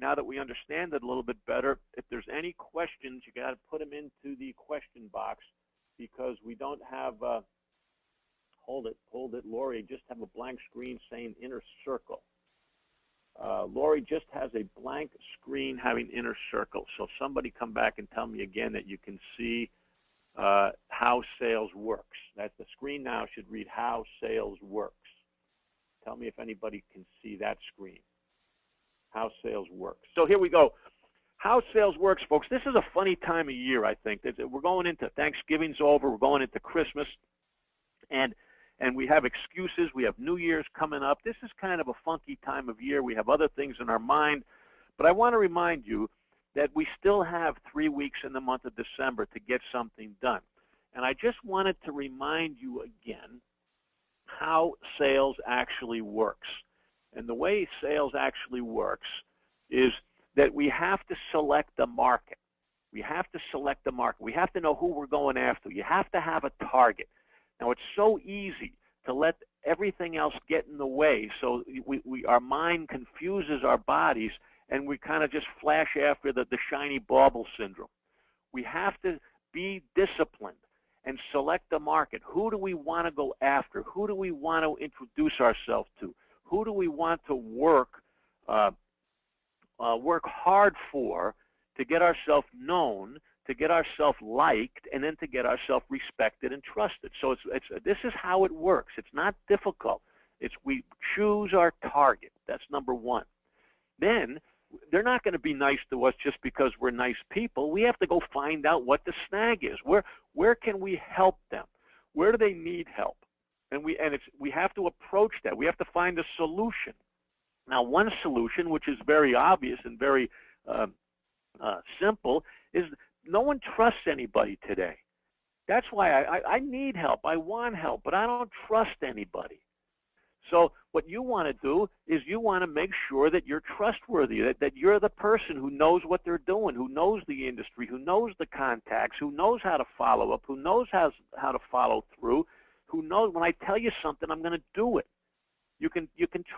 now that we understand it a little bit better, if there's any questions, you got to put them into the question box, because we don't have, hold it, Lori, just have a blank screen saying inner circle. Lori just has a blank screen having inner circle. So somebody come back and tell me again that you can see how sales works. That the screen now should read how sales works. Tell me if anybody can see that screen. How sales works. So here we go. How sales works, folks. This is a funny time of year, I think. We're going into Thanksgiving's over. We're going into Christmas. And we have excuses. We have New Year's coming up. This is kind of a funky time of year. We have other things in our mind. But I want to remind you that we still have 3 weeks in the month of December to get something done. And I just wanted to remind you again how sales actually works. And the way sales actually works is that we have to select the market. We have to select the market. We have to know who we're going after. You have to have a target. Now, it's so easy to let everything else get in the way, so our mind confuses our bodies, and we kind of just flash after the shiny bauble syndrome. We have to be disciplined and select the market. Who do we want to go after? Who do we want to introduce ourselves to? Who do we want to work hard for to get ourselves known, to get ourselves liked, and then to get ourselves respected and trusted? So this is how it works. It's not difficult. We choose our target. That's number one. Then they're not going to be nice to us just because we're nice people. We have to go find out what the snag is. Where can we help them? Where do they need help? And we have to approach that. We have to find a solution. Now, one solution, which is very obvious and very simple, is no one trusts anybody today. That's why I need help. I want help, but I don't trust anybody. So what you want to do is you want to make sure that you're trustworthy, that you're the person who knows what they're doing, who knows the industry, who knows the contacts, who knows how to follow up, who knows how to follow through, who knows when I tell you something, I'm going to do it. You can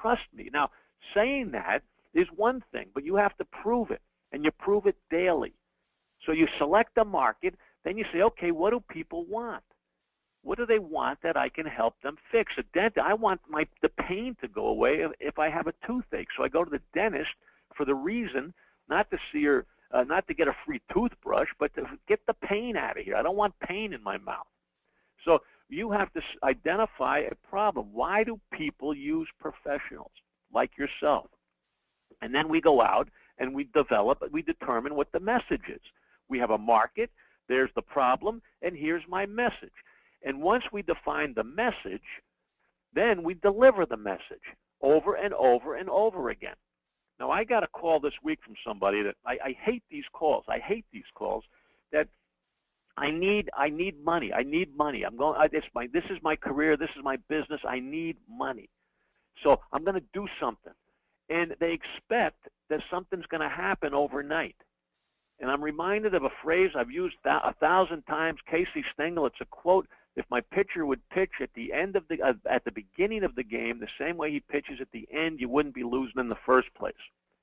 trust me. Now, saying that is one thing, but you have to prove it, and you prove it daily. So you select the market, then you say, okay, what do people want? What do they want that I can help them fix? A dentist, I want the pain to go away if I have a toothache. So I go to the dentist for the reason not to see her, not to get a free toothbrush, but to get the pain out of here. I don't want pain in my mouth. So you have to identify a problem. Why do people use professionals like yourself? And then we go out and we determine what the message is. We have a market, there's the problem, and here's my message. And once we define the message, then we deliver the message over and over and over again. Now, I got a call this week from somebody that I hate these calls. I hate these calls that I need money. I need money. This is my career. This is my business. I need money. So I'm going to do something. And they expect that something's going to happen overnight. And I'm reminded of a phrase I've used 1,000 times. Casey Stengel, it's a quote. If my pitcher would pitch at the beginning of the game the same way he pitches at the end, you wouldn't be losing in the first place.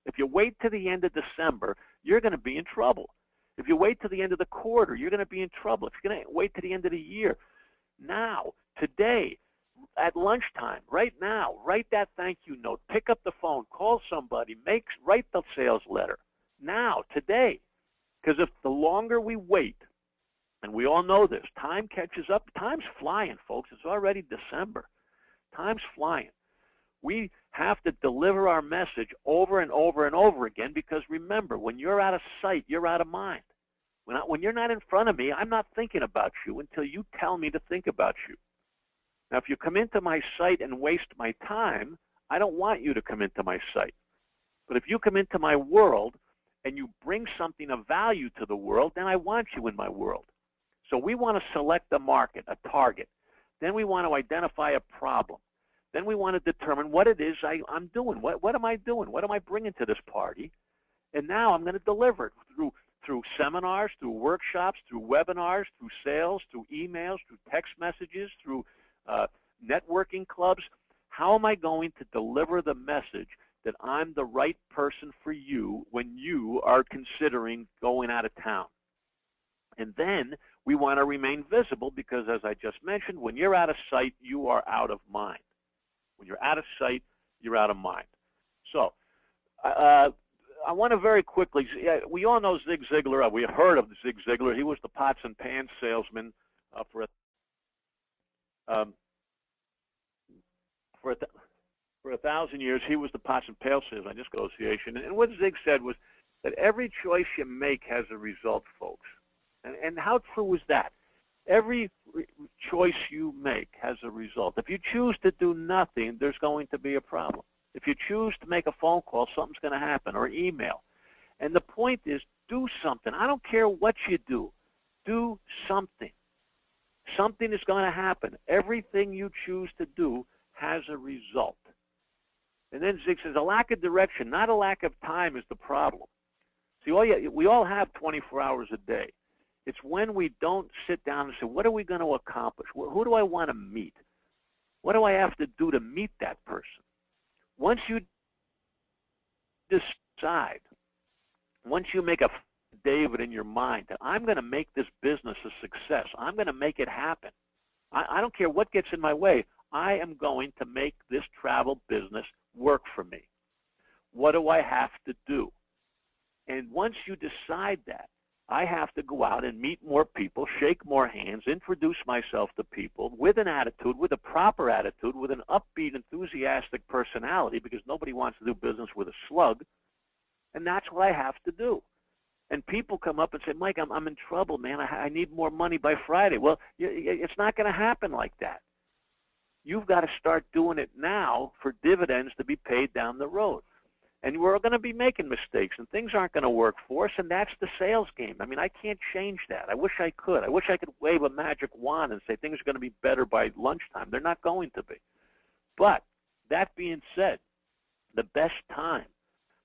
If you wait to the end of December, you're going to be in trouble. If you wait to the end of the quarter, you're going to be in trouble. If you're going to wait to the end of the year, now, today, at lunchtime, right now, write that thank you note. Pick up the phone, call somebody, write the sales letter. Now, today. Because if the longer we wait, and we all know this, time catches up. Time's flying, folks. It's already December. Time's flying. We have to deliver our message over and over and over again, because remember, when you're out of sight, you're out of mind. When you're not in front of me, I'm not thinking about you until you tell me to think about you. Now, if you come into my site and waste my time, I don't want you to come into my site. But if you come into my world and you bring something of value to the world, then I want you in my world. So we want to select a market, a target. Then we want to identify a problem. Then we want to determine what it is I'm doing. What am I doing? What am I bringing to this party? And now I'm going to deliver it through seminars, through workshops, through webinars, through sales, through emails, through text messages, through networking clubs. How am I going to deliver the message that I'm the right person for you when you are considering going out of town. And then we want to remain visible because, as I just mentioned, when you're out of sight, you are out of mind. When you're out of sight, you're out of mind. So I want to very quickly, we all know Zig Ziglar. We heard of Zig Ziglar. He was the pots and pans salesman for a 1,000 years. He was the pots and pail salesman association. And what Zig said was that every choice you make has a result, folks. And how true is that? Every choice you make has a result. If you choose to do nothing, there's going to be a problem. If you choose to make a phone call, something's going to happen, or email. And the point is, do something. I don't care what you do. Do something. Something is going to happen. Everything you choose to do has a result. And then Zig says, a lack of direction, not a lack of time, is the problem. See, we all have 24 hours a day. It's when we don't sit down and say, what are we going to accomplish? Who do I want to meet? What do I have to do to meet that person? Once you decide, once you make a David in your mind that I'm going to make this business a success, I'm going to make it happen. I don't care what gets in my way. I am going to make this travel business work for me. What do I have to do? And once you decide that, I have to go out and meet more people, shake more hands, introduce myself to people with an attitude, with a proper attitude, with an upbeat, enthusiastic personality, because nobody wants to do business with a slug. And that's what I have to do. And people come up and say, Mike, I'm in trouble, man. I need more money by Friday. Well, it's not going to happen like that. You've got to start doing it now for dividends to be paid down the road. And we're going to be making mistakes, and things aren't going to work for us, and that's the sales game. I mean, I can't change that. I wish I could. I wish I could wave a magic wand and say things are going to be better by lunchtime. They're not going to be. But that being said, the best time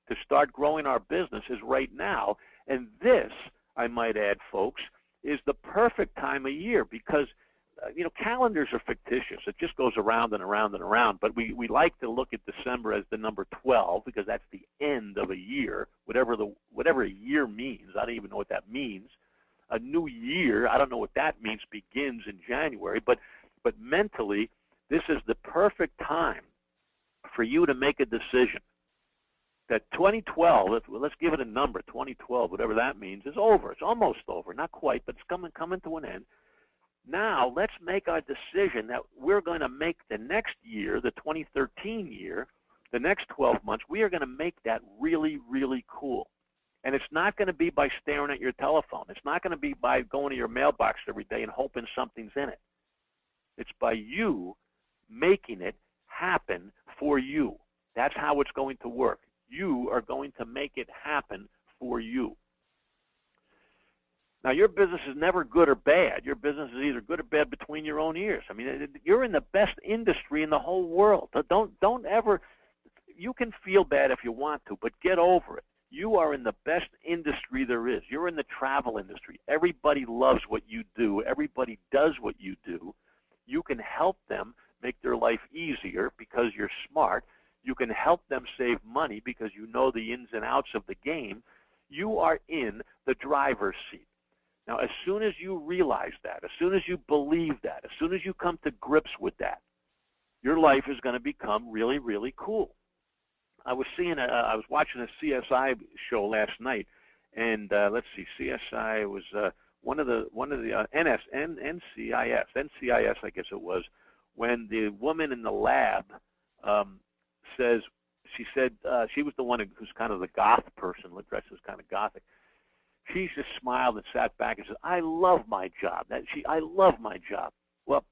to start growing our business is right now. And this, I might add, folks, is the perfect time of year because calendars are fictitious. It just goes around and around and around. But we like to look at December as the number 12 because that's the end of a year, whatever a year means. I don't even know what that means. A new year, I don't know what that means, begins in January. But mentally, this is the perfect time for you to make a decision that 2012, let's give it a number, 2012, whatever that means, is over. It's almost over. Not quite, but it's coming to an end. Now, let's make our decision that we're going to make the next year, the 2013 year, the next 12 months, we are going to make that really, really cool. And it's not going to be by staring at your telephone. It's not going to be by going to your mailbox every day and hoping something's in it. It's by you making it happen for you. That's how it's going to work. You are going to make it happen for you. Now, your business is never good or bad. Your business is either good or bad between your own ears. I mean, you're in the best industry in the whole world. Don't ever, you can feel bad if you want to, but get over it. You are in the best industry there is. You're in the travel industry. Everybody loves what you do. Everybody does what you do. You can help them make their life easier because you're smart. You can help them save money because you know the ins and outs of the game. You are in the driver's seat. Now, as soon as you realize that, as soon as you believe that, as soon as you come to grips with that, your life is going to become really, really cool. I was watching a CSI show last night, and let's see, CSI was one of the NCIS, I guess it was, when the woman in the lab she said she was the one who's kind of the goth person, dressed as kind of gothic. She just smiled and sat back and said, I love my job. I love my job. Well,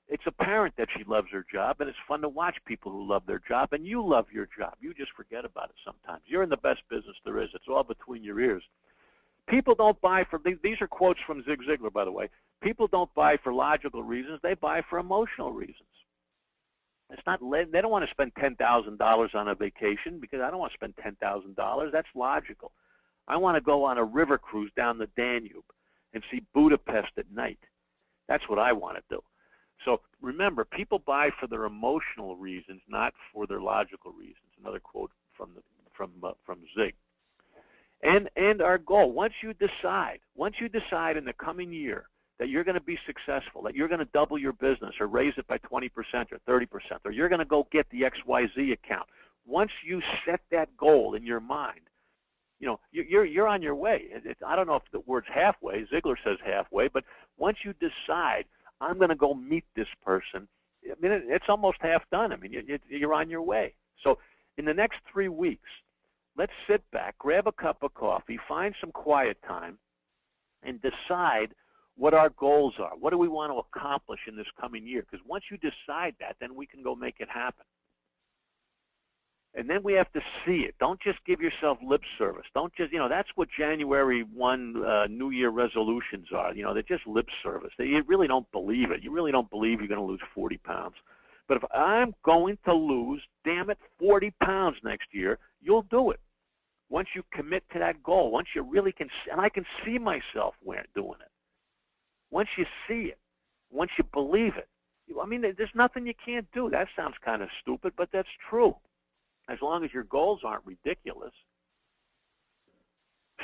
it's apparent that she loves her job, and it's fun to watch people who love their job, and you love your job. You just forget about it sometimes. You're in the best business there is. It's all between your ears. People don't buy for, these are quotes from Zig Ziglar, by the way. People don't buy for logical reasons. They buy for emotional reasons. It's not, they don't want to spend $10,000 on a vacation because I don't want to spend $10,000. That's logical. I want to go on a river cruise down the Danube and see Budapest at night. That's what I want to do. So remember, people buy for their emotional reasons, not for their logical reasons. Another quote from Zig. And our goal, once you decide in the coming year that you're going to be successful, that you're going to double your business or raise it by 20% or 30%, or you're going to go get the XYZ account, once you set that goal in your mind, you know, you're on your way. I don't know if the word's halfway. Ziegler says halfway, but once you decide, I'm going to go meet this person, I mean, it's almost half done. I mean, you're on your way. So in the next 3 weeks, let's sit back, grab a cup of coffee, find some quiet time, and decide what our goals are. What do we want to accomplish in this coming year? Because once you decide that, then we can go make it happen. And then we have to see it. Don't just give yourself lip service. Don't just, you know, that's what January 1 New Year resolutions are. You know, they're just lip service. You really don't believe it. You really don't believe you're going to lose 40 pounds. But if I'm going to lose, damn it, 40 pounds next year, you'll do it. Once you commit to that goal, once you really can, and I can see myself doing it. Once you see it, once you believe it, I mean, there's nothing you can't do. That sounds kind of stupid, but that's true. As long as your goals aren't ridiculous.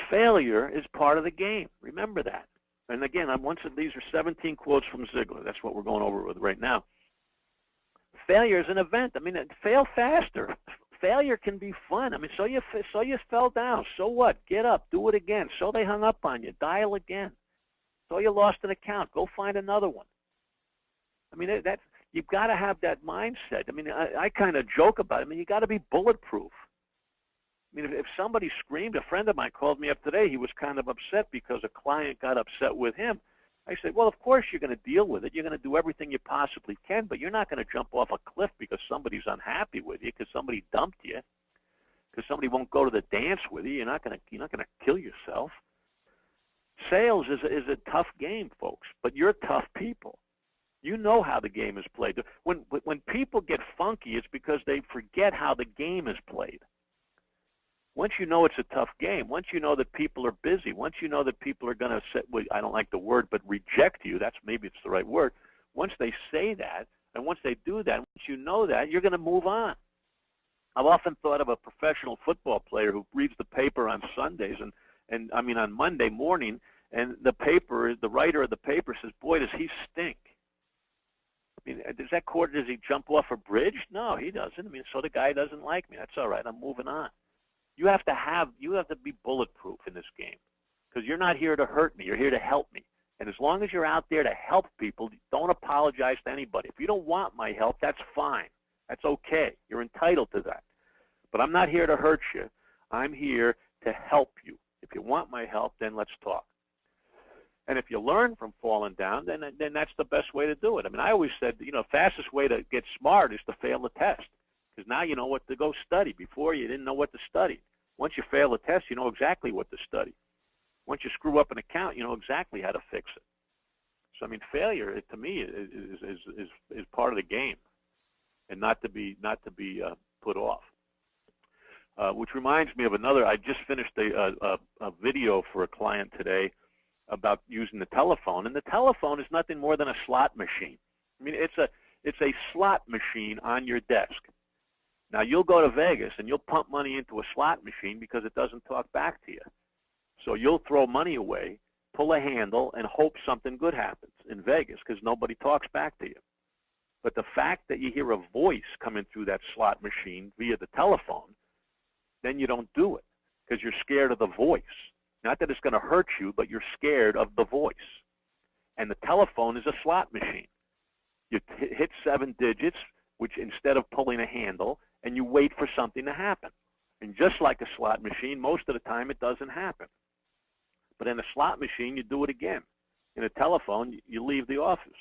Failure is part of the game. Remember that. And again, these are 17 quotes from Ziegler. That's what we're going over with right now. Failure is an event. I mean, fail faster. Failure can be fun. I mean, so you fell down. So what? Get up. Do it again. So they hung up on you. Dial again. So you lost an account. Go find another one. I mean, that's, you've got to have that mindset. I mean, I kind of joke about it. I mean, you got to be bulletproof. I mean, if somebody screamed, a friend of mine called me up today. He was kind of upset because a client got upset with him. I said, well, of course you're going to deal with it. You're going to do everything you possibly can, but you're not going to jump off a cliff because somebody's unhappy with you, because somebody dumped you, because somebody won't go to the dance with you. You're not going to kill yourself. Sales is a tough game, folks, but you're tough people. You know how the game is played. When people get funky, it's because they forget how the game is played. Once you know it's a tough game, once you know that people are busy, once you know that people are going to say, well, I don't like the word, but reject you, maybe it's the right word. Once they say that, and once they do that, once you know that, you're going to move on. I've often thought of a professional football player who reads the paper on Sundays, and I mean on Monday morning, and the writer of the paper says, boy, does he stink. I mean, does he jump off a bridge? No, he doesn't. I mean, so the guy doesn't like me. That's all right. I'm moving on. You have to be bulletproof in this game, because you're not here to hurt me. You're here to help me. And as long as you're out there to help people, don't apologize to anybody. If you don't want my help, that's fine. That's okay. You're entitled to that. But I'm not here to hurt you. I'm here to help you. If you want my help, then let's talk. And if you learn from falling down, then that's the best way to do it. I mean, I always said, you know, fastest way to get smart is to fail the test, because now you know what to go study. Before, you didn't know what to study. Once you fail the test, you know exactly what to study. Once you screw up an account, you know exactly how to fix it. So, I mean, failure, to me, is part of the game, and not to be put off. Which reminds me of another. I just finished a video for a client today about using the telephone, and the telephone is nothing more than a slot machine. I mean, it's a slot machine on your desk. Now, you'll go to Vegas and you'll pump money into a slot machine because it doesn't talk back to you. So you'll throw money away, pull a handle, and hope something good happens in Vegas because nobody talks back to you. But the fact that you hear a voice coming through that slot machine via the telephone, then you don't do it because you're scared of the voice. Not that it's going to hurt you, but you're scared of the voice. And the telephone is a slot machine. You hit 7 digits, which instead of pulling a handle, and you wait for something to happen. And just like a slot machine, most of the time it doesn't happen. But in a slot machine, you do it again. In a telephone, you leave the office.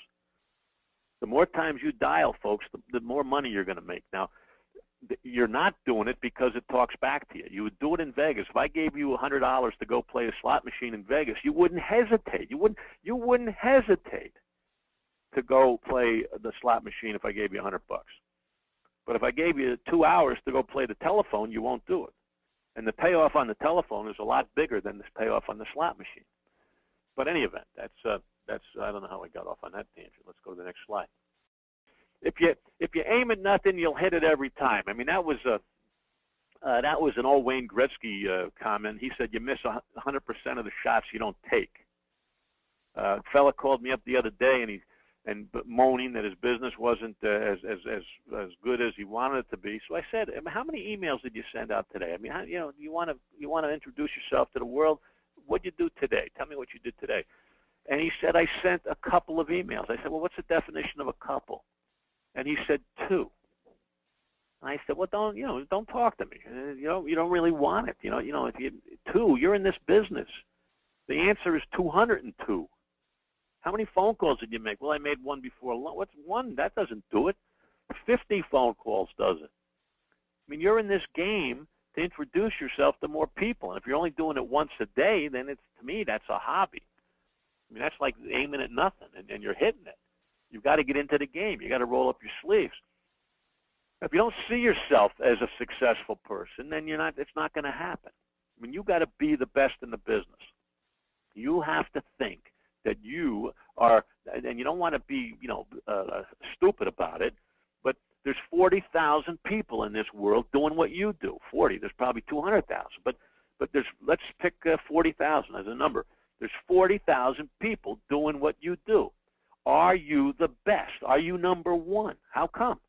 The more times you dial, folks, the more money you're going to make. Now, you're not doing it because it talks back to you. You would do it in Vegas. If I gave you $100 to go play a slot machine in Vegas, you wouldn't hesitate. You wouldn't hesitate to go play the slot machine if I gave you $100. But if I gave you 2 hours to go play the telephone, you won't do it. And the payoff on the telephone is a lot bigger than the payoff on the slot machine. But in any event, that's I don't know how I got off on that tangent. Let's go to the next slide. If you aim at nothing, you'll hit it every time. I mean, that was That was an old Wayne Gretzky comment. He said, "You miss 100% of the shots you don't take." A fella called me up the other day, and moaning that his business wasn't as good as he wanted it to be. So I said, "How many emails did you send out today? I mean, you want to introduce yourself to the world? What'd you do today? Tell me what you did today." And he said, "I sent a couple of emails." I said, "Well, what's the definition of a couple?" And he said, "2." And I said, "Well, don't talk to me. You don't really want it. If you two, you're in this business. The answer is 202. How many phone calls did you make?" "Well, I made one before lunch." "What's one? That doesn't do it. 50 phone calls does it." I mean, you're in this game to introduce yourself to more people. And if you're only doing it once a day, then to me, that's a hobby. I mean, that's like aiming at nothing, and you're hitting it. You've got to get into the game. You got to roll up your sleeves. If you don't see yourself as a successful person, then it's not going to happen. I mean, you got to be the best in the business. You have to think that you are, and you don't want to be, stupid about it, but there's 40,000 people in this world doing what you do. 40, there's probably 200,000, but let's pick 40,000 as a number. There's 40,000 people doing what you do. Are you the best? Are you number one? How come?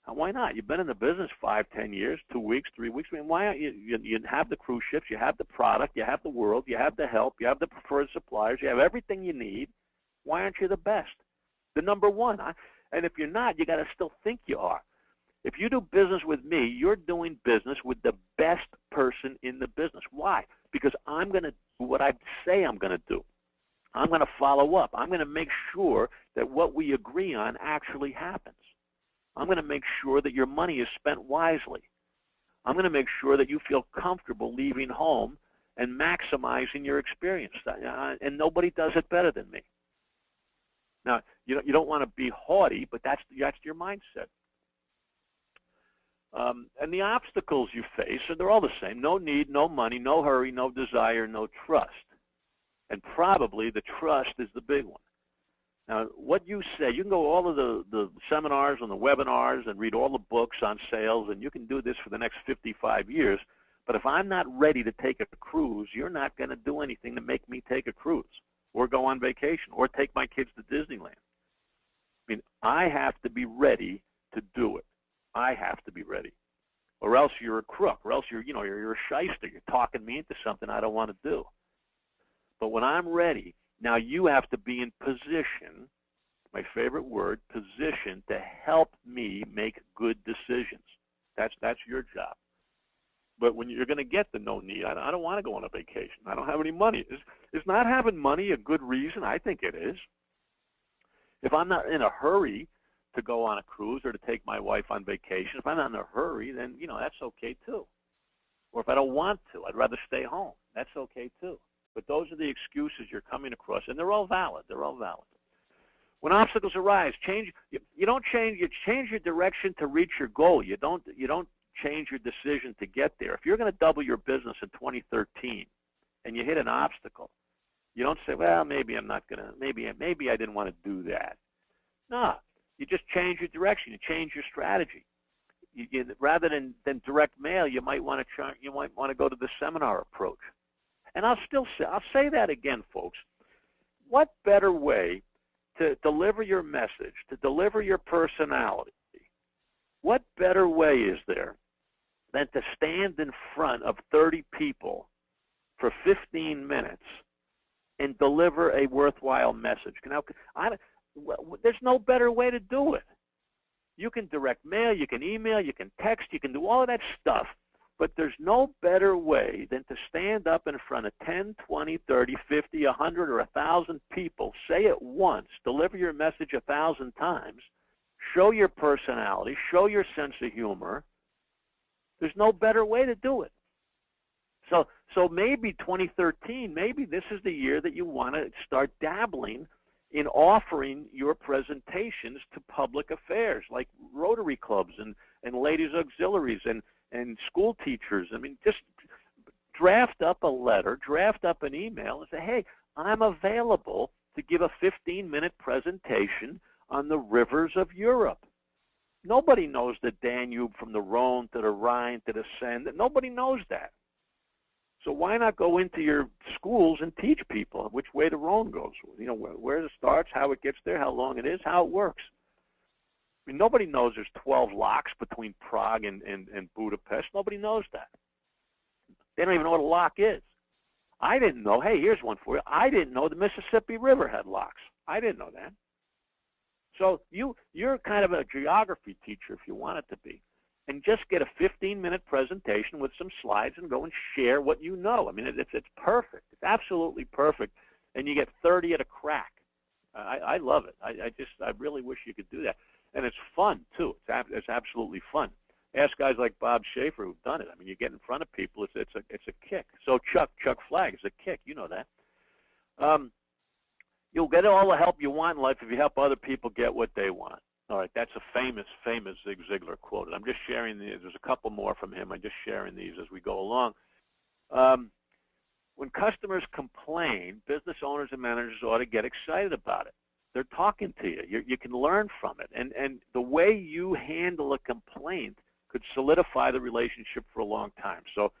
Why not? You've been in the business 5, 10 years, 2 weeks, 3 weeks. I mean, why aren't you have the cruise ships, you have the product, you have the world, you have the help, you have the preferred suppliers, you have everything you need. Why aren't you the best? The number one. And if you're not, you got to still think you are. If you do business with me, you're doing business with the best person in the business. Why? Because I'm going to do what I say I'm going to do. I'm going to follow up. I'm going to make sure that what we agree on actually happens. I'm going to make sure that your money is spent wisely. I'm going to make sure that you feel comfortable leaving home and maximizing your experience. And nobody does it better than me. Now, you don't want to be haughty, but that's your mindset. And the obstacles you face, they're all the same. No need, no money, no hurry, no desire, no trust. And probably the trust is the big one. Now, what you say, you can go all of the seminars and the webinars and read all the books on sales, and you can do this for the next 55 years. But if I'm not ready to take a cruise, you're not going to do anything to make me take a cruise or go on vacation or take my kids to Disneyland. I mean, I have to be ready to do it. I have to be ready. Or else you're a crook, or else you're a shyster. You're talking me into something I don't want to do. But when I'm ready, now you have to be in position, my favorite word, position, to help me make good decisions. That's your job. But when you're going to get the no need, I don't want to go on a vacation. I don't have any money. Is not having money a good reason? I think it is. If I'm not in a hurry to go on a cruise or to take my wife on vacation, if I'm not in a hurry, then, that's okay too. Or if I don't want to, I'd rather stay home. That's okay too. But those are the excuses you're coming across, and they're all valid. They're all valid. When obstacles arise, you don't change. You change your direction to reach your goal. You don't change your decision to get there. If you're going to double your business in 2013 and you hit an obstacle, you don't say, "Well, maybe I'm not going to. Maybe I didn't want to do that." No, you just change your direction. You change your strategy. Rather than direct mail, you might want to go to the seminar approach. And I'll say that again, folks. What better way to deliver your message, to deliver your personality? What better way is there than to stand in front of 30 people for 15 minutes and deliver a worthwhile message? Now, there's no better way to do it. You can direct mail, you can email, you can text, you can do all of that stuff. But there's no better way than to stand up in front of 10, 20, 30, 50, 100, or 1,000 people, say it once, deliver your message 1,000 times, show your personality, show your sense of humor. There's no better way to do it. So maybe 2013, maybe this is the year that you want to start dabbling in offering your presentations to public affairs like Rotary clubs and ladies' auxiliaries and school teachers. I mean, just draft up a letter, draft up an email, and say, "Hey, I'm available to give a 15-minute presentation on the rivers of Europe." Nobody knows the Danube from the Rhone to the Rhine to the Seine. Nobody knows that. So why not go into your schools and teach people which way the Rhone goes? You know, where it starts, how it gets there, how long it is, how it works. I mean, nobody knows there's 12 locks between Prague and Budapest. Nobody knows that. They don't even know what a lock is. I didn't know. Hey, here's one for you. I didn't know the Mississippi River had locks. I didn't know that. So you're kind of a geography teacher if you want it to be. And just get a 15-minute presentation with some slides and go and share what you know. I mean, it's perfect. It's absolutely perfect. And you get 30 at a crack. I love it. I really wish you could do that. And it's fun, too. It's absolutely fun. Ask guys like Bob Schaefer who've done it. I mean, you get in front of people, it's a kick. So Chuck Flagg is a kick. You know that. You'll get all the help you want in life if you help other people get what they want. All right, that's a famous Zig Ziglar quote. I'm just sharing these. There's a couple more from him. I'm just sharing these as we go along. When customers complain, business owners and managers ought to get excited about it. They're talking to you. You can learn from it. And the way you handle a complaint could solidify the relationship for a long time. So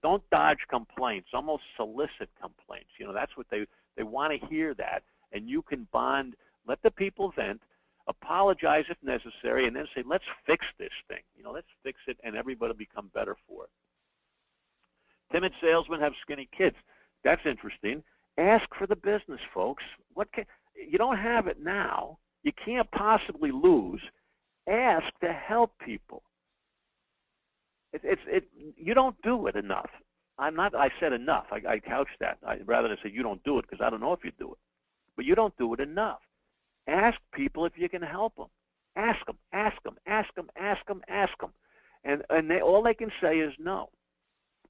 don't dodge complaints. Almost solicit complaints. You know, that's what they want to hear that. And you can bond, let the people vent, apologize if necessary, and then say, let's fix this thing. You know, let's fix it, and everybody will become better for it. Timid salesmen have skinny kids. That's interesting. Ask for the business, folks. You don't have it now. You can't possibly lose. Ask to help people. You don't do it enough. I said enough. I couched that. Rather than say you don't do it, because I don't know if you do it. But you don't do it enough. Ask people if you can help them. Ask them, ask them, ask them, ask them, ask them. And all they can say is no.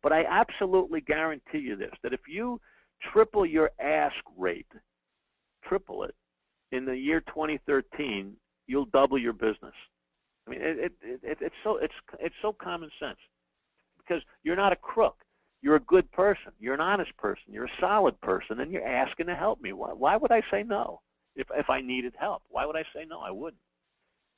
But I absolutely guarantee you this, that if you triple your ask rate, triple it, in the year 2013, you'll double your business. I mean, it's so common sense, because you're not a crook. You're a good person. You're an honest person. You're a solid person, and you're asking to help me. Why would I say no? If I needed help, why would I say no? I wouldn't.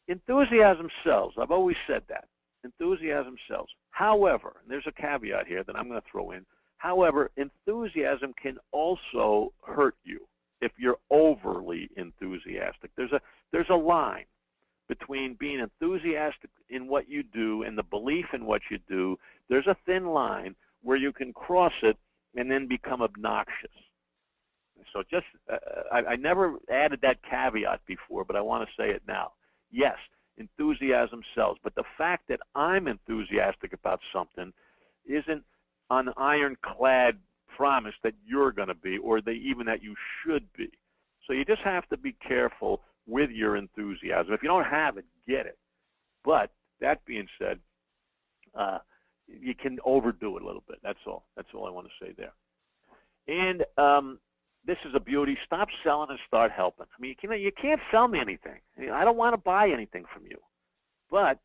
Enthusiasm sells. I've always said that. Enthusiasm sells. However, and there's a caveat here that I'm going to throw in. However, enthusiasm can also hurt you if you're overly enthusiastic. There's a line between being enthusiastic in what you do and the belief in what you do. There's a thin line where you can cross it and then become obnoxious. So just, I never added that caveat before, but I want to say it now. Yes, enthusiasm sells, but the fact that I'm enthusiastic about something isn't an ironclad promise that you're going to be, or even that you should be. So you just have to be careful with your enthusiasm. If you don't have it, get it. But that being said, you can overdo it a little bit. That's all. That's all I want to say there. And this is a beauty. Stop selling and start helping. I mean, you can't sell me anything. I don't want to buy anything from you. But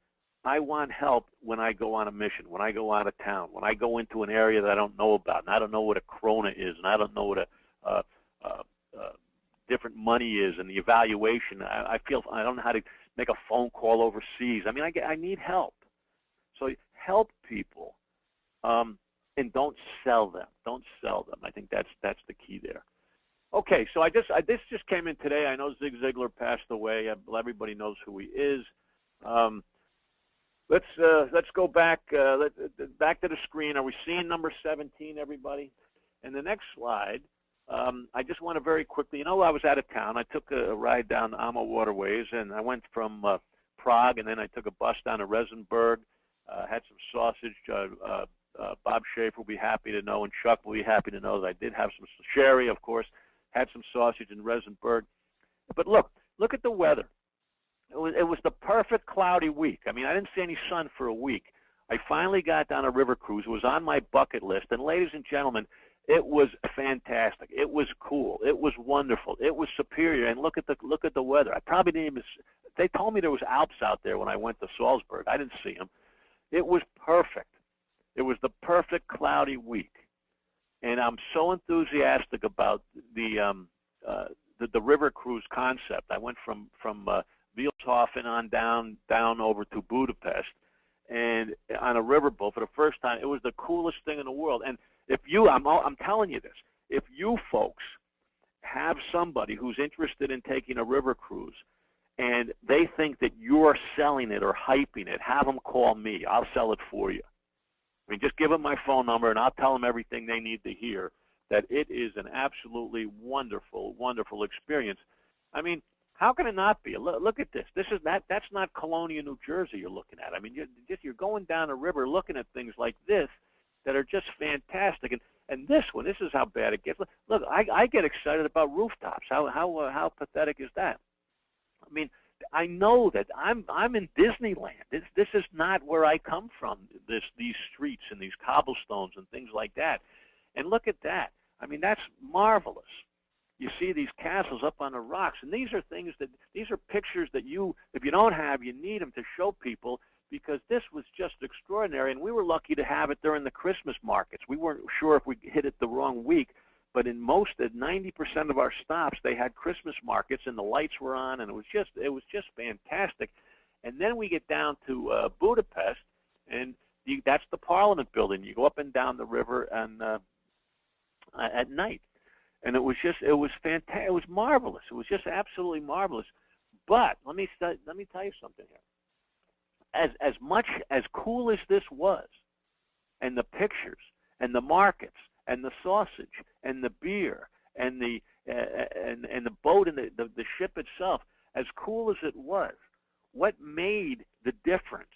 I want help when I go on a mission, when I go out of town, when I go into an area that I don't know about, and I don't know what a krona is, and I don't know what a different money is, and the evaluation. I feel I don't know how to make a phone call overseas. I mean, I need help. So help people, and don't sell them. Don't sell them. I think that's the key there. Okay, so this just came in today. I know Zig Ziglar passed away. Everybody knows who he is. Let's go back back to the screen. Are we seeing number 17, everybody? And the next slide, I just want to very quickly, I was out of town. I took a ride down the Amo Waterways, and I went from Prague, and then I took a bus down to Resenberg, had some sausage. Bob Schaefer will be happy to know, and Chuck will be happy to know that I did have some sherry, of course, had some sausage in Resenberg. But look at the weather. It was the perfect cloudy week. I mean, I didn't see any sun for a week. I finally got down a river cruise. It was on my bucket list. And ladies and gentlemen, it was fantastic. It was cool. It was wonderful. It was superior. And look at the weather. I probably didn't even. They told me there was Alps out there when I went to Salzburg. I didn't see them. It was perfect. It was the perfect cloudy week. And I'm so enthusiastic about the river cruise concept. I went from Wielshofen on down over to Budapest, and on a riverboat for the first time. It was the coolest thing in the world. And if you, I'm telling you this, if you folks have somebody who's interested in taking a river cruise, and they think that you're selling it or hyping it, have them call me. I'll sell it for you. I mean, just give them my phone number, and I'll tell them everything they need to hear, that it is an absolutely wonderful, wonderful experience. I mean, how can it not be? Look at this. That's not Colonia, New Jersey you're looking at. I mean, you're going down a river looking at things like this that are just fantastic. And this one, this is how bad it gets. Look, I get excited about rooftops. How pathetic is that? I mean, I know that I'm in Disneyland. This is not where I come from. These streets and these cobblestones and things like that. And look at that. I mean, that's marvelous. You see these castles up on the rocks, and these are pictures that if you don't have, you need them to show people, because this was just extraordinary. And we were lucky to have it during the Christmas markets. We weren't sure if we hit it the wrong week, but in 90% of our stops, they had Christmas markets, and the lights were on, and it was just fantastic. And then we get down to Budapest, and that's the Parliament building. You go up and down the river and at night, and it was fantastic. It was marvelous. It was just absolutely marvelous. But let me tell you something here. As much as cool as this was, and the pictures and the markets and the sausage and the beer and the boat and the ship itself, as cool as it was, what made the difference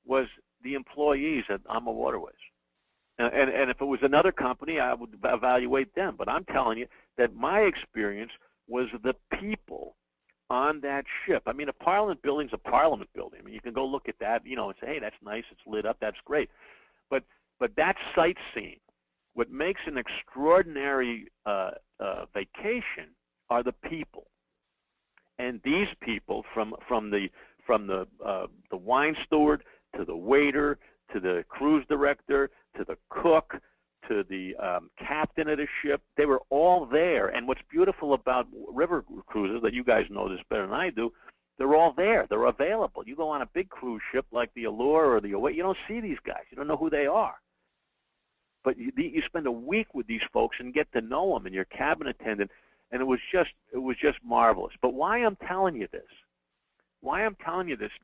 was the employees at AMA Waterways. And if it was another company, I would evaluate them. But I'm telling you that my experience was the people on that ship. I mean, a Parliament building's a Parliament building. I mean, you can go look at that, and say, hey, that's nice, it's lit up, that's great. But that sightseeing, what makes an extraordinary vacation are the people. And these people, from the wine steward to the waiter to the cruise director to the cook to the captain of the ship, they were all there. And what's beautiful about river cruises, that you guys know this better than I do, they're all there. They're available. You go on a big cruise ship like the Allure or the Away, you don't see these guys. You don't know who they are. But you spend a week with these folks and get to know them, and your cabin attendant, and it was just marvelous. But why I'm telling you this?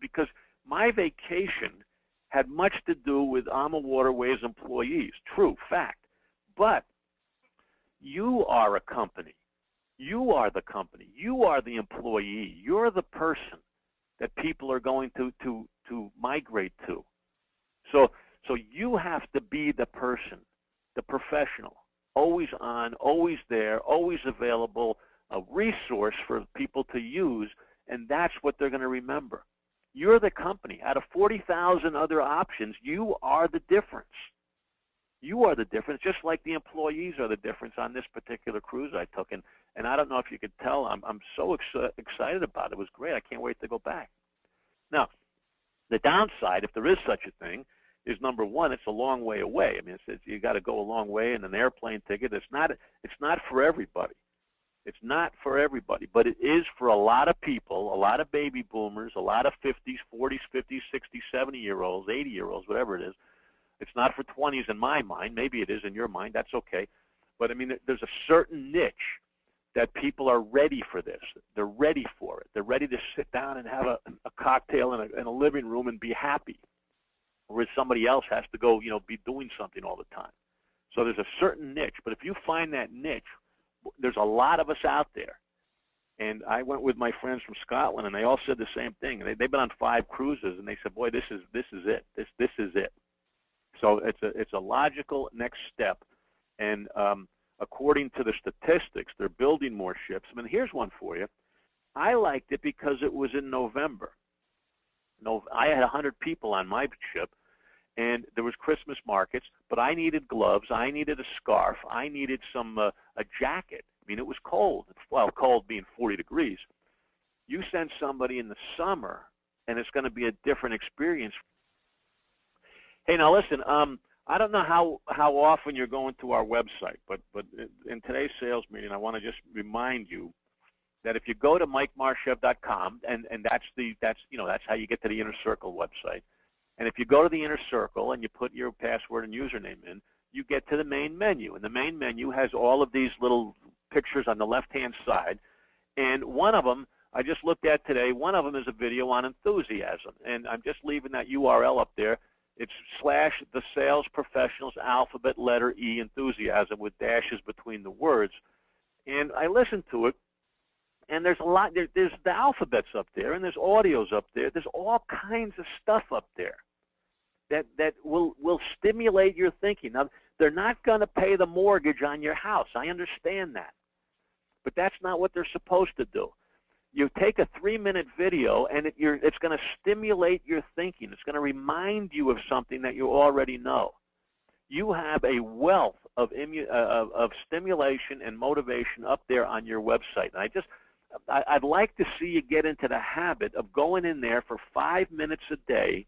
Because my vacation had much to do with AMA Waterways employees. True, fact. But you are a company. You are the company. You are the employee. You're the person that people are going to migrate to. So you have to be the person, the professional, always on, always there, always available, a resource for people to use, and that's what they're going to remember. You're the company. Out of 40,000 other options, you are the difference. You are the difference, just like the employees are the difference on this particular cruise I took. And I don't know if you could tell, I'm so excited about it. It was great. I can't wait to go back. Now, the downside, if there is such a thing, is number one, it's a long way away. I mean, you got to go a long way, and an airplane ticket. It's not for everybody. It's not for everybody, but it is for a lot of people, a lot of baby boomers, a lot of 50s, 40s, 50s, 60s, 70-year-olds, 80-year-olds, whatever it is. It's not for 20s in my mind. Maybe it is in your mind. That's okay. But, I mean, there's a certain niche that people are ready for this. They're ready for it. They're ready to sit down and have a cocktail in a living room and be happy, whereas somebody else has to go, be doing something all the time. So there's a certain niche. But if you find that niche, there's a lot of us out there. And I went with my friends from Scotland, and they all said the same thing. They've been on 5 cruises, and they said, boy, this is it. This is it. So it's a logical next step. And according to the statistics, they're building more ships. I mean, here's one for you. I liked it because it was in November. I had 100 people on my ship, and there was Christmas markets, but I needed gloves, I needed a scarf, I needed a jacket. I mean, it was cold. Well, cold being 40 degrees. You send somebody in the summer, and it's going to be a different experience. Hey, now listen, I don't know how often you're going to our website, but in today's sales meeting, I want to just remind you that if you go to MikeMarshev.com, and that's how you get to the Inner Circle website. And if you go to the Inner Circle and you put your password and username in, you get to the main menu. And the main menu has all of these little pictures on the left-hand side. And one of them, I just looked at today, one of them is a video on enthusiasm. And I'm just leaving that URL up there. It's / the sales professionals alphabet letter E enthusiasm with dashes between the words. And I listened to it, and there's a lot. There's the alphabets up there, and there's audios up there. There's all kinds of stuff up there that will stimulate your thinking. Now, they're not going to pay the mortgage on your house. I understand that. But that's not what they're supposed to do. You take a 3-minute video, and it's going to stimulate your thinking. It's going to remind you of something that you already know. You have a wealth of stimulation and motivation up there on your website. And I'd like to see you get into the habit of going in there for 5 minutes a day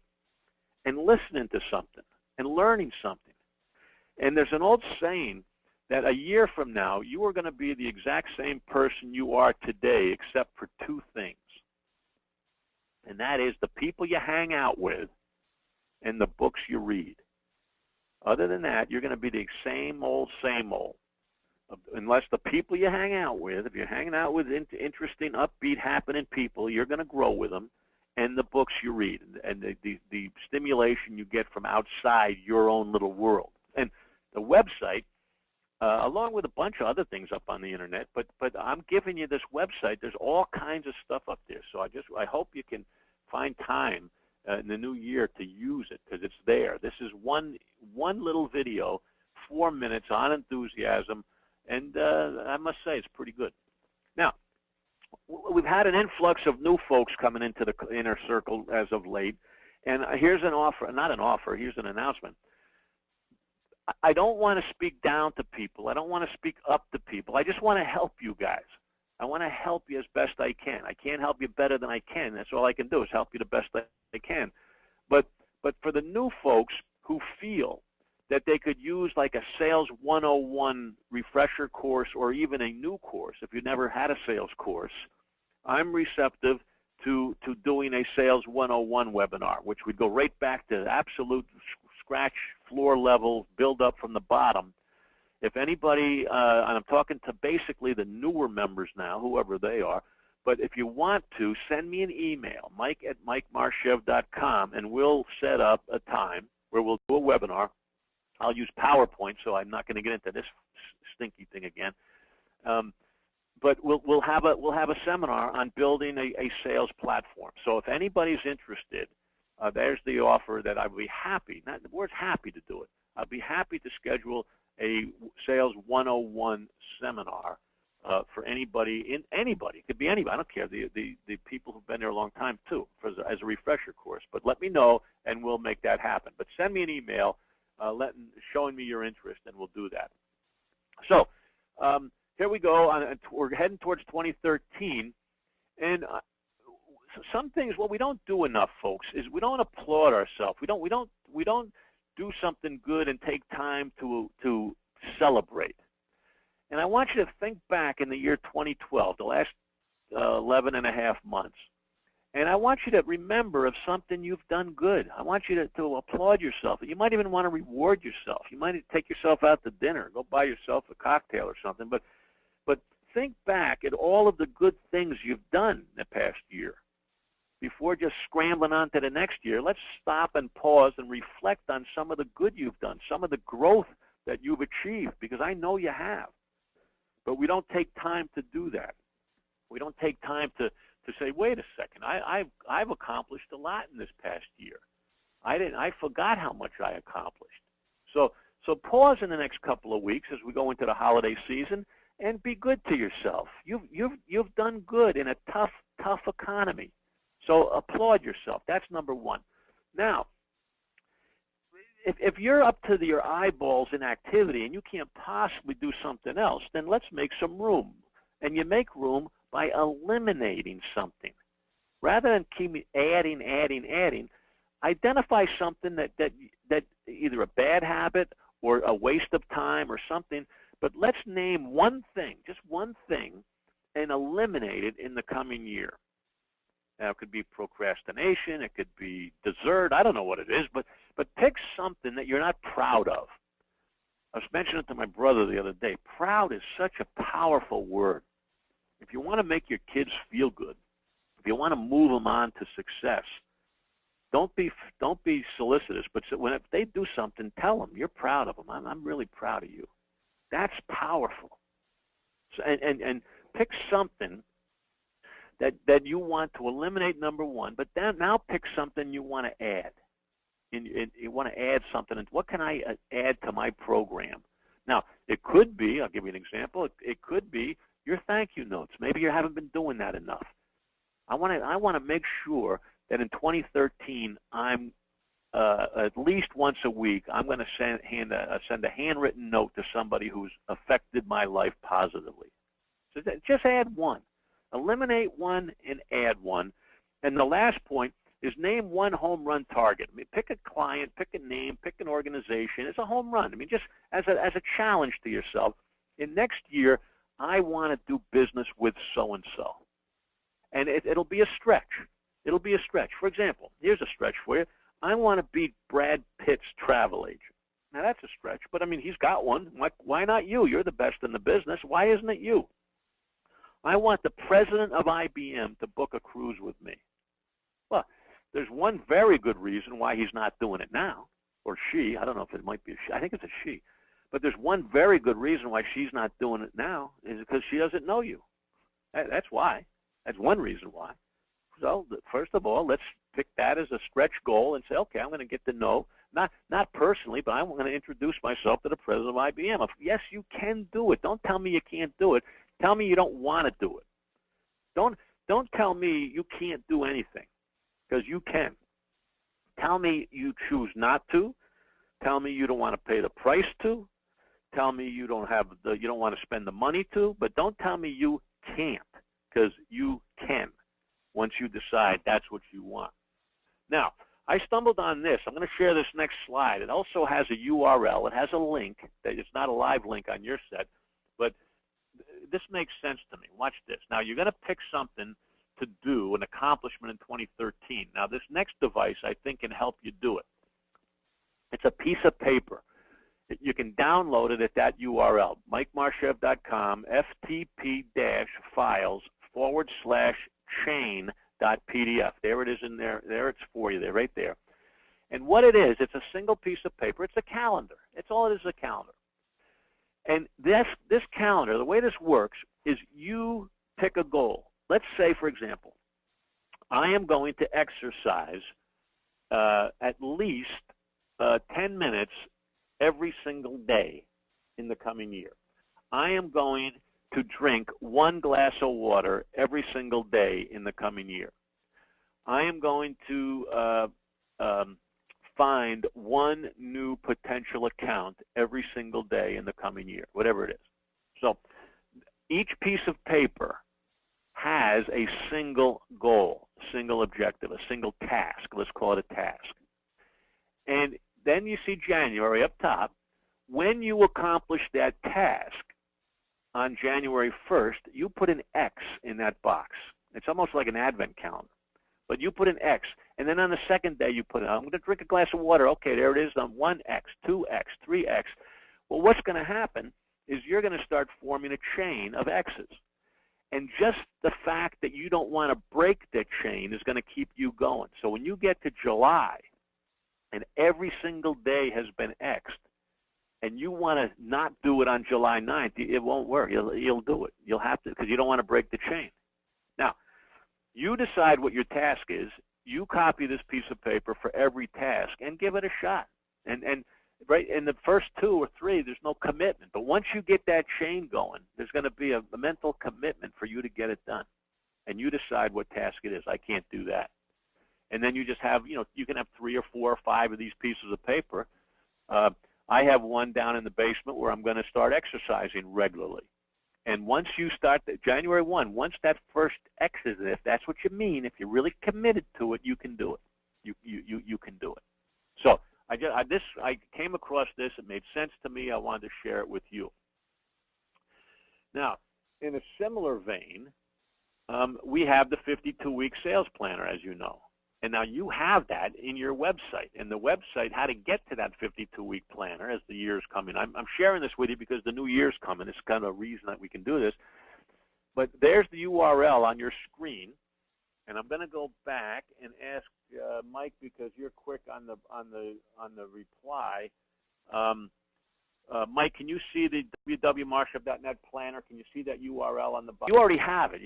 and listening to something and learning something. And there's an old saying that a year from now, you are going to be the exact same person you are today, except for 2 things. And that is the people you hang out with and the books you read. Other than that, you're going to be the same old, unless the people you hang out with, if you're hanging out with interesting, upbeat, happening people, you're going to grow with them, and the books you read, and the stimulation you get from outside your own little world. And the website, along with a bunch of other things up on the internet, but I'm giving you this website. There's all kinds of stuff up there. So I hope you can find time in the new year to use it, because it's there. This is one little video, 4 minutes on enthusiasm, and I must say it's pretty good. Now, we've had an influx of new folks coming into the Inner Circle as of late, and here's an offer, not an offer, here's an announcement. I don't want to speak down to people. I don't want to speak up to people. I just want to help you guys. I want to help you as best I can. I can't help you better than I can. That's all I can do is help you the best I can. But for the new folks who feel that they could use like a Sales 101 refresher course, or even a new course, if you've never had a sales course, I'm receptive to doing a Sales 101 webinar, which would go right back to absolute scratch floor level, build up from the bottom. If anybody, and I'm talking to basically the newer members now, whoever they are, but if you want to, send me an email, mike@mikemarshev.com, and we'll set up a time where we'll do a webinar. I'll use PowerPoint, so I'm not going to get into this stinky thing again. But we'll have a seminar on building a sales platform. So if anybody's interested, there's the offer that I'd be happy, not the word's happy to do it. I'd be happy to schedule a Sales 101 seminar for anybody. It could be anybody. I don't care. The people who've been there a long time too, as a refresher course. But let me know, and we'll make that happen. But send me an email showing me your interest, and we'll do that. So here we go. We're heading towards 2013, and some things. What we don't do enough, folks, is we don't applaud ourselves. We don't do something good and take time to celebrate. And I want you to think back in the year 2012, the last 11 and a half months. And I want you to remember of something you've done good. I want you to applaud yourself. You might even want to reward yourself. You might take yourself out to dinner, go buy yourself a cocktail or something. But think back at all of the good things you've done in the past year. Before just scrambling on to the next year, let's stop and pause and reflect on some of the good you've done, some of the growth that you've achieved, because I know you have. But we don't take time to do that. We don't take time to say, wait a second, I've accomplished a lot in this past year. I forgot how much I accomplished. So pause in the next couple of weeks as we go into the holiday season and be good to yourself. You've done good in a tough economy. So applaud yourself. That's number one. Now, if you're up to your eyeballs in activity and you can't possibly do something else, then let's make some room. And you make room by eliminating something. Rather than keep adding, identify something that either a bad habit or a waste of time or something, but let's name one thing, just one thing, and eliminate it in the coming year. Now, it could be procrastination, it could be dessert, I don't know what it is, but pick something that you're not proud of. I was mentioning it to my brother the other day. Proud is such a powerful word. If you want to make your kids feel good, if you want to move them on to success, don't be solicitous, but if they do something, tell them you're proud of them. I'm really proud of you. That's powerful. So, and pick something that you want to eliminate, number one, but then now pick something you want to add. You want to add something. What can I add to my program? Now, it could be, I'll give you an example, it could be your thank you notes. Maybe you haven't been doing that enough. I want to make sure that in 2013, I'm at least once a week, I'm going to send a handwritten note to somebody who's affected my life positively. So just add one. Eliminate one and add one. And the last point is name one home run target. I mean, pick a client, pick a name, pick an organization. It's a home run. I mean, just as a challenge to yourself. In next year, I want to do business with so-and-so. And it'll be a stretch. It'll be a stretch. For example, here's a stretch for you. I want to beat Brad Pitt's travel agent. Now, that's a stretch, but, I mean, he's got one. Why not you? You're the best in the business. Why isn't it you? I want the president of IBM to book a cruise with me. Well, there's one very good reason why he's not doing it now, or she. I don't know if it might be a she. I think it's a she. But there's one very good reason why she's not doing it now is because she doesn't know you. That's why. That's one reason why. So first of all, let's pick that as a stretch goal and say, okay, I'm going to get to know, not personally, but I'm going to introduce myself to the president of IBM. Yes, you can do it. Don't tell me you can't do it. Tell me you don't want to do it. Don't tell me you can't do anything, because you can. Tell me you choose not to. Tell me you don't want to pay the price to. Tell me you don't want to spend the money to. But don't tell me you can't, because you can once you decide that's what you want. Now, I stumbled on this. I'm going to share this next slide. It also has a URL. It has a link. It's not a live link on your set, but this makes sense to me. Watch this. Now, you're going to pick something to do, an accomplishment in 2013. Now, this next device, I think, can help you do it. It's a piece of paper. You can download it at that URL, MikeMarshev.com, ftp-files/chain.pdf. There it is in there. There it's for you. They're right there. And what it is, it's a single piece of paper. It's a calendar. It's all it is, a calendar. And this calendar, the way this works is you pick a goal. Let's say, for example, I am going to exercise at least 10 minutes every single day in the coming year. I am going to drink 1 glass of water every single day in the coming year. I am going to find one new potential account every single day in the coming year, whatever it is. So each piece of paper has a single goal, single objective, a single task. Let's call it a task. And then you see January up top. When you accomplish that task on January 1st, you put an X in that box. It's almost like an advent calendar. But you put an X, and then on the second day you put it, I'm going to drink a glass of water. Okay, there it is, 1X, 2X, 3X. Well, what's going to happen is you're going to start forming a chain of X's. And just the fact that you don't want to break that chain is going to keep you going. So when you get to July, and every single day has been X'd, and you want to not do it on July 9th, it won't work. You'll do it. You'll have to, because you don't want to break the chain. Now, you decide what your task is. You copy this piece of paper for every task and give it a shot. And right in the first 2 or 3, there's no commitment. But once you get that chain going, there's going to be a mental commitment for you to get it done. And you decide what task it is. I can't do that. And then you just have, you can have 3 or 4 or 5 of these pieces of paper. I have one down in the basement where I'm going to start exercising regularly. And once you start, January 1, once that first X is in, if that's what you mean, if you're really committed to it, you can do it. You can do it. So I came across this. It made sense to me. I wanted to share it with you. Now, in a similar vein, we have the 52-week sales planner, as you know. And now you have that in your website. And the website, how to get to that 52-week planner as the year's coming. I'm sharing this with you because the new year's coming. It's kind of a reason that we can do this. But there's the URL on your screen. And I'm going to go back and ask Mike, because you're quick on the reply. Mike, can you see the www.marshall.net planner? Can you see that URL on the bottom? You already have it.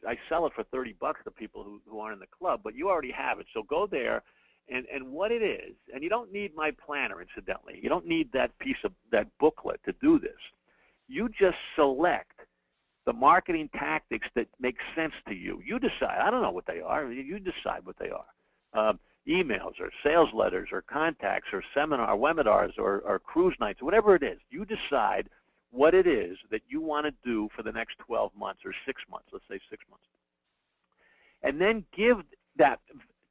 I sell it for $30 to people who aren't in the club, but you already have it. So go there, and what it is, and you don't need my planner, incidentally. You don't need that that booklet to do this. You just select the marketing tactics that make sense to you. You decide. I don't know what they are. You decide what they are. Emails or sales letters or contacts or webinars or cruise nights, whatever it is. You decide what it is that you want to do for the next 12 months or 6 months, let's say 6 months. And then give that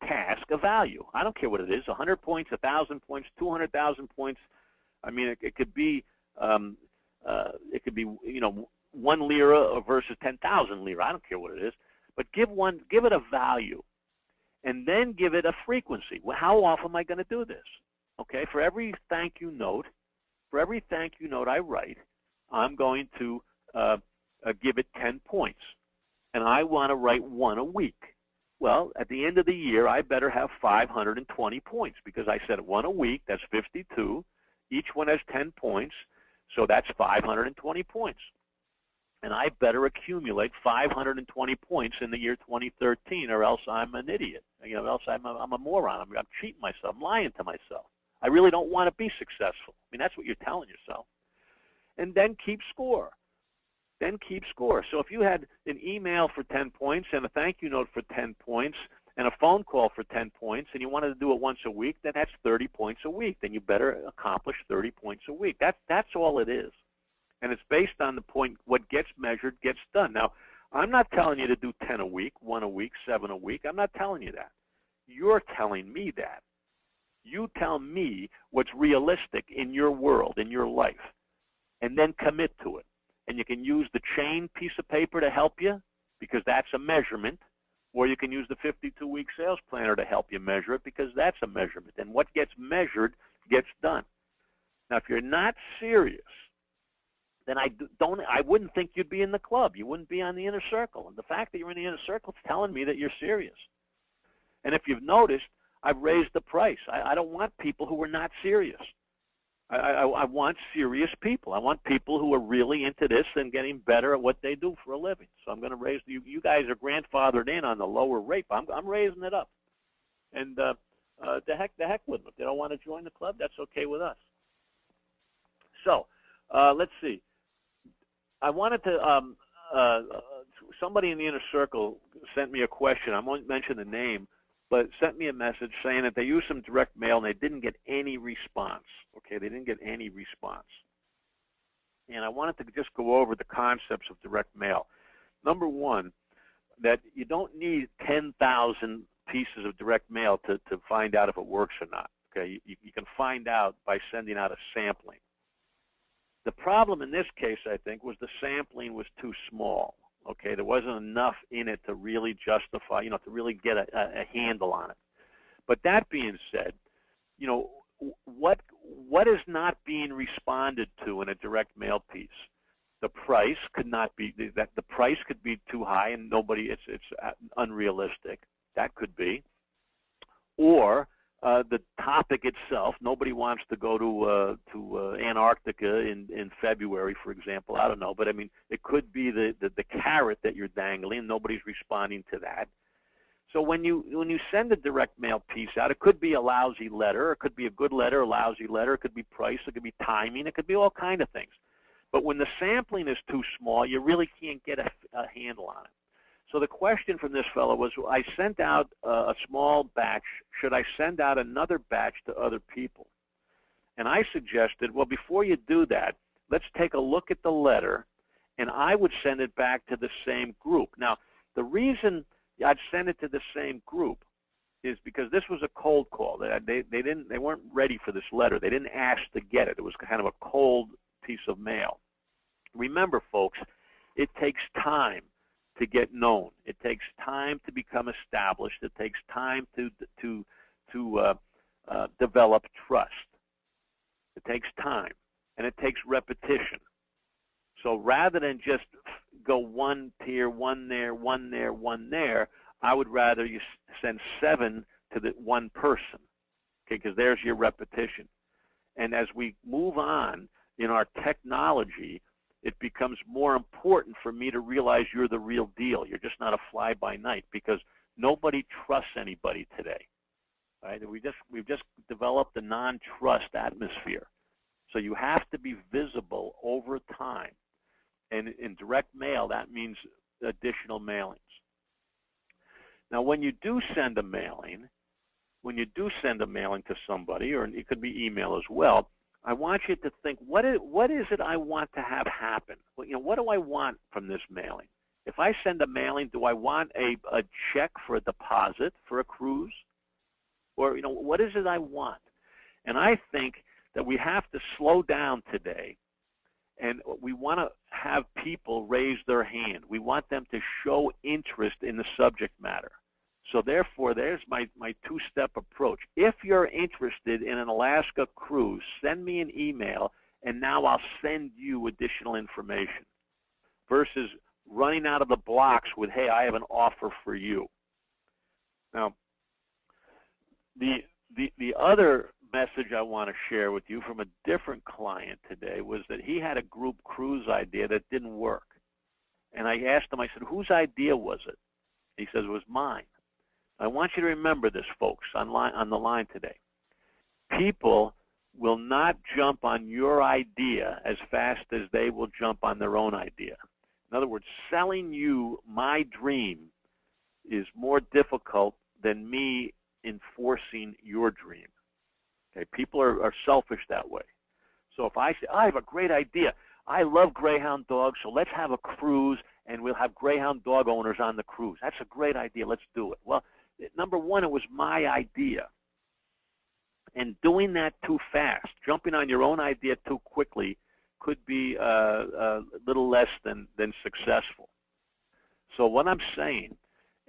task a value. I don't care what it is, 100 points, 1,000 points, 200,000 points. I mean, it could be, you know, 1 lira versus 10,000 lira. I don't care what it is, but give it a value. And then give it a frequency. Well, how often am I going to do this? Okay, for every thank you note I write, I'm going to give it 10 points. And I want to write 1 a week. Well, at the end of the year, I better have 520 points because I said 1 a week, that's 52. Each one has 10 points, so that's 520 points. And I better accumulate 520 points in the year 2013, or else I'm an idiot. You know, else I'm a moron. I'm cheating myself. I'm lying to myself. I really don't want to be successful. I mean, that's what you're telling yourself. And then keep score. Then keep score. So if you had an email for 10 points and a thank you note for 10 points and a phone call for 10 points, and you wanted to do it once a week, then that's 30 points a week. Then you better accomplish 30 points a week. That's all it is. And it's based on the point, what gets measured gets done. Now, I'm not telling you to do 10 a week, 1 a week, 7 a week. I'm not telling you that. You're telling me that. You tell me what's realistic in your world, in your life, and then commit to it. And you can use the chain piece of paper to help you because that's a measurement, or you can use the 52-week sales planner to help you measure it because that's a measurement. And what gets measured gets done. Now, if you're not serious, then I wouldn't think you'd be in the club. You wouldn't be on the inner circle. And the fact that you're in the inner circle is telling me that you're serious. And if you've noticed, I've raised the price. I don't want people who are not serious. I want serious people. I want people who are really into this and getting better at what they do for a living. So I'm going to raise you guys are grandfathered in on the lower rate. I'm raising it up. And the heck with them. If they don't want to join the club, that's okay with us. So let's see. I wanted to, somebody in the inner circle sent me a question. I won't mention the name, but sent me a message saying that they used some direct mail and they didn't get any response. Okay, they didn't get any response. And I wanted to just go over the concepts of direct mail. Number one, that you don't need 10,000 pieces of direct mail to find out if it works or not. Okay, you can find out by sending out a sampling. The problem in this case, I think, was the sampling was too small. Okay, there wasn't enough in it to really justify, to really get a handle on it. But that being said, what is not being responded to in a direct mail piece? The price could not be that the price could be too high and it's unrealistic. That could be, or the topic itself. Nobody wants to go to Antarctica in February, for example. I don't know, but I mean, it could be the carrot that you're dangling. Nobody's responding to that. So when you send a direct mail piece out, it could be a lousy letter, it could be a good letter, a lousy letter, it could be price, it could be timing, it could be all kind of things. But when the sampling is too small, you really can't get a handle on it. So the question from this fellow was, I sent out a small batch. Should I send out another batch to other people? And I suggested, well, before you do that, let's take a look at the letter, and I would send it back to the same group. Now, the reason I'd send it to the same group is because this was a cold call. They weren't ready for this letter. They didn't ask to get it. It was kind of a cold piece of mail. Remember, folks, it takes time to get known. It takes time to become established. It takes time to develop trust. It takes time, and it takes repetition. So rather than just go one here, one there, one there, one there, I would rather you send 7 to the one person, okay, because there's your repetition. And as we move on in our technology, it becomes more important for me to realize you're the real deal. You're just not a fly-by-night, because nobody trusts anybody today. Right? We've just developed a non-trust atmosphere. So you have to be visible over time. And in direct mail, that means additional mailings. Now, when you do send a mailing, to somebody, or it could be email as well, I want you to think, what is it I want to have happen? Well, what do I want from this mailing? If I send a mailing, do I want a check for a deposit for a cruise? Or, what is it I want? And I think that we have to slow down today, and we want to have people raise their hand. We want them to show interest in the subject matter. So therefore, there's my two-step approach. If you're interested in an Alaska cruise, send me an email, and now I'll send you additional information, versus running out of the blocks with, hey, I have an offer for you. Now, the other message I want to share with you from a different client today was that he had a group cruise idea that didn't work. And I asked him, I said, whose idea was it? He says, it was mine. I want you to remember this, folks, on the line today. People will not jump on your idea as fast as they will jump on their own idea. In other words, selling you my dream is more difficult than me enforcing your dream. Okay, people are selfish that way. So if I say, I have a great idea, I love greyhound dogs, so let's have a cruise, and we'll have greyhound dog owners on the cruise. That's a great idea. Let's do it. Well, number one, it was my idea. And doing that too fast, jumping on your own idea too quickly, could be a little less than successful. So what I'm saying,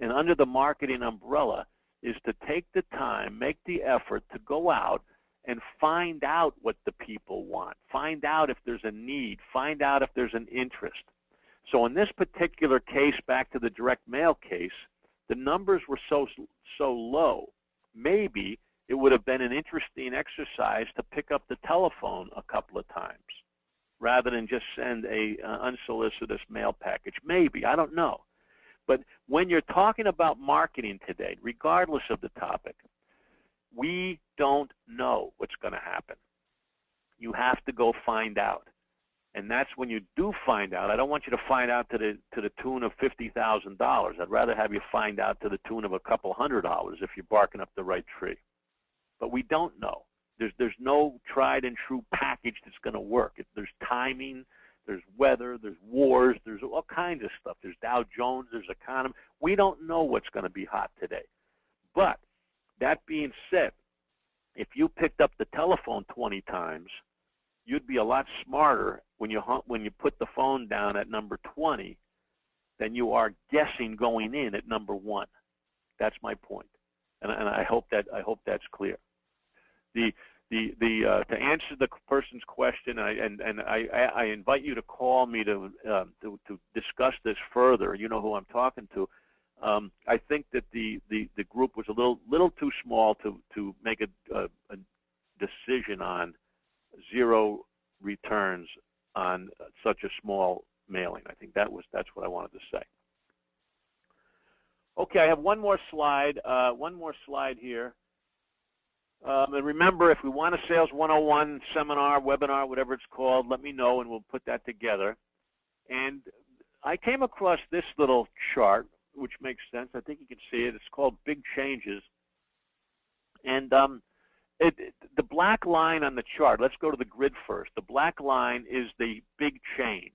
and under the marketing umbrella, is to take the time, make the effort to go out and find out what the people want. Find out if there's a need. Find out if there's an interest. So in this particular case, back to the direct mail case, the numbers were so low, maybe it would have been an interesting exercise to pick up the telephone a couple of times rather than just send a unsolicited mail package. Maybe, I don't know. But when you're talking about marketing today, regardless of the topic, we don't know what's going to happen. You have to go find out. And that's when you do find out. I don't want you to find out to the tune of $50,000. I'd rather have you find out to the tune of a couple $100 if you're barking up the right tree. But we don't know. There's no tried and true package that's going to work. There's timing, there's weather, there's wars, there's all kinds of stuff. There's Dow Jones, there's economy. We don't know what's going to be hot today. But that being said, if you picked up the telephone 20 times, you'd be a lot smarter when you put the phone down at number 20 than you are guessing going in at number 1. That's my point, and I hope that's clear. To answer the person's question, I invite you to call me to discuss this further. You know who I'm talking to. I think that the group was a little too small to make a decision on 0 returns on such a small mailing. I think that's what I wanted to say. Okay, I have one more slide here. And remember, if we want a Sales 101 seminar, webinar, whatever it's called, let me know and we'll put that together. And I came across this little chart, which makes sense. I think you can see it. It's called Big Changes. And the black line on the chart, let's go to the grid first. The black line is the big change,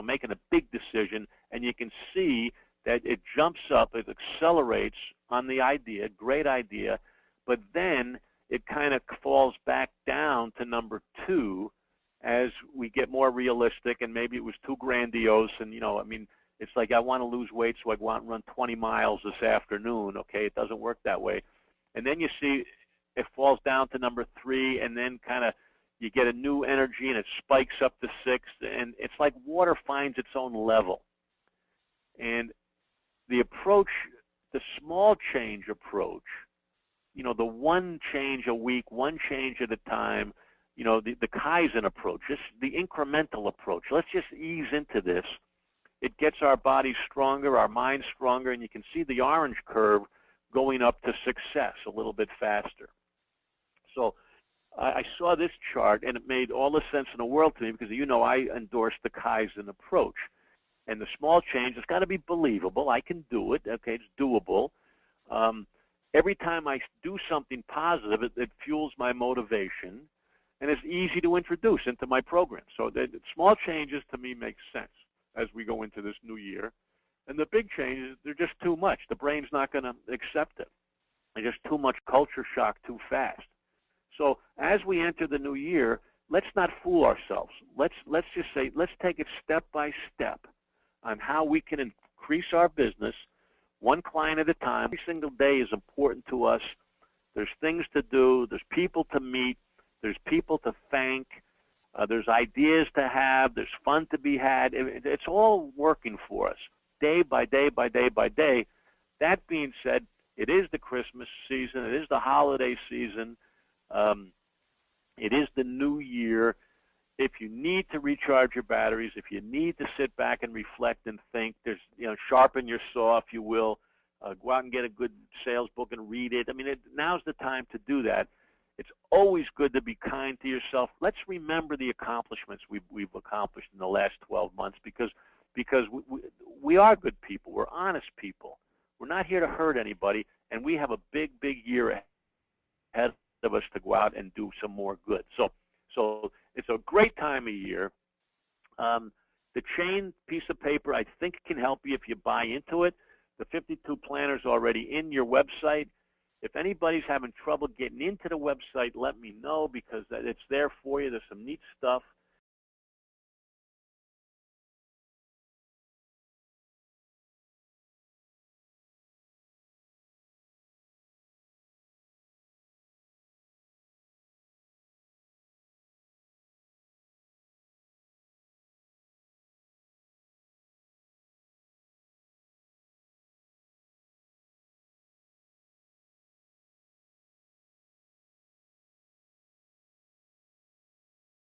making a big decision, and you can see that it jumps up, it accelerates on the idea, great idea, but then it kind of falls back down to number 2, as we get more realistic, and maybe it was too grandiose, and I mean, it's like I want to lose weight, so I go out and run 20 miles this afternoon. Okay, it doesn't work that way. And then you see it falls down to number 3, and then kind of you get a new energy, and it spikes up to 6, and it's like water finds its own level. And the approach, the small change approach, the one change a week, one change at a time, the Kaizen approach, just the incremental approach. Let's just ease into this. It gets our bodies stronger, our minds stronger, and you can see the orange curve going up to success a little bit faster. So I saw this chart, and it made all the sense in the world to me because, I endorse the Kaizen approach. And the small change has got to be believable. I can do it. Okay, it's doable. Every time I do something positive, it fuels my motivation, and it's easy to introduce into my program. So the small changes to me make sense as we go into this new year. And the big changes, they're just too much. The brain's not going to accept it. There's just too much culture shock too fast. So as we enter the new year, let's not fool ourselves. Let's just say, let's take it step by step on how we can increase our business one client at a time. Every single day is important to us. There's things to do. There's people to meet. There's people to thank. There's ideas to have. There's fun to be had. It's all working for us day by day by day by day. That being said, it is the Christmas season. It is the holiday season. It is the new year. If you need to recharge your batteries, if you need to sit back and reflect and think, sharpen your saw, if you will, go out and get a good sales book and read it. I mean, now's the time to do that. It's always good to be kind to yourself. Let's remember the accomplishments we've accomplished in the last 12 months because we are good people. We're honest people. We're not here to hurt anybody, and we have a big, big year ahead of us to go out and do some more good. So it's a great time of year. The chain piece of paper, I think, can help you if you buy into it. The 52 planner is already in your website. If anybody's having trouble getting into the website, let me know because it's there for you. There's some neat stuff.